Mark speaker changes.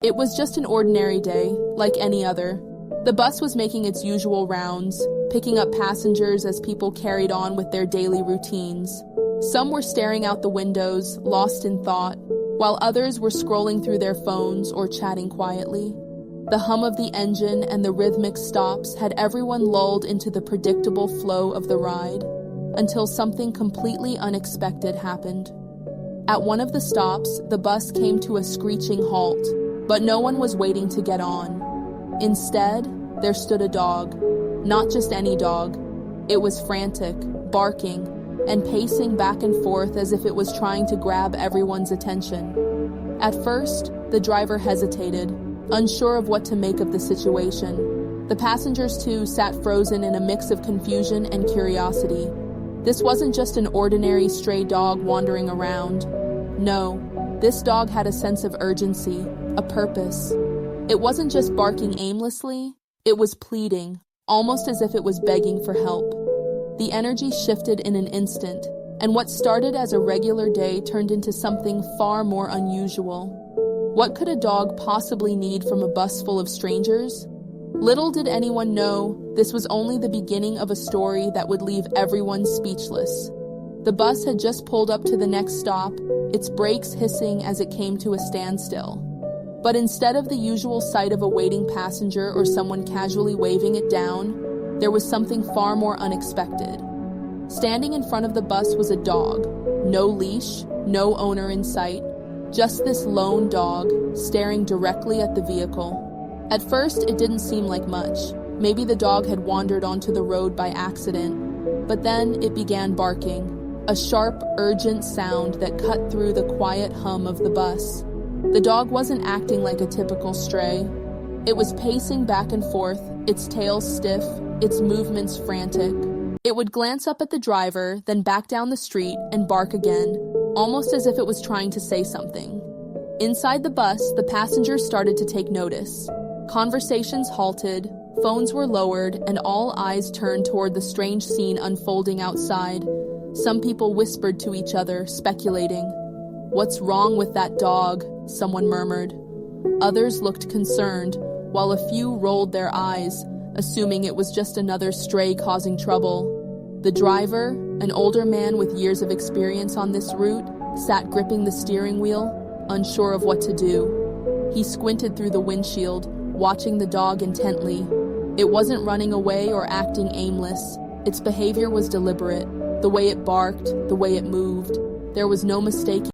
Speaker 1: It was just an ordinary day, like any other. The bus was making its usual rounds, picking up passengers as people carried on with their daily routines. Some were staring out the windows, lost in thought, while others were scrolling through their phones or chatting quietly. The hum of the engine and the rhythmic stops had everyone lulled into the predictable flow of the ride, until something completely unexpected happened. At one of the stops, the bus came to a screeching halt, but no one was waiting to get on. Instead, there stood a dog. Not just any dog. It was frantic, barking, and pacing back and forth as if it was trying to grab everyone's attention. At first, the driver hesitated, unsure of what to make of the situation. The passengers, too, sat frozen in a mix of confusion and curiosity. This wasn't just an ordinary stray dog wandering around. No, this dog had a sense of urgency, a purpose. It wasn't just barking aimlessly, it was pleading, almost as if it was begging for help. The energy shifted in an instant, and what started as a regular day turned into something far more unusual. What could a dog possibly need from a bus full of strangers? Little did anyone know, this was only the beginning of a story that would leave everyone speechless. The bus had just pulled up to the next stop, its brakes hissing as it came to a standstill. But instead of the usual sight of a waiting passenger or someone casually waving it down, there was something far more unexpected. Standing in front of the bus was a dog. No leash, no owner in sight, just this lone dog, staring directly at the vehicle. At first, it didn't seem like much. Maybe the dog had wandered onto the road by accident. But then it began barking, a sharp, urgent sound that cut through the quiet hum of the bus. The dog wasn't acting like a typical stray. It was pacing back and forth, its tail stiff, its movements frantic. It would glance up at the driver, then back down the street and bark again, almost as if it was trying to say something. Inside the bus, the passengers started to take notice. Conversations halted, phones were lowered, and all eyes turned toward the strange scene unfolding outside. Some people whispered to each other, speculating. "What's wrong with that dog?" someone murmured. Others looked concerned, while a few rolled their eyes, assuming it was just another stray causing trouble. The driver, an older man with years of experience on this route, sat gripping the steering wheel, unsure of what to do. He squinted through the windshield, watching the dog intently. It wasn't running away or acting aimless. Its behavior was deliberate. The way it barked, the way it moved. There was no mistaking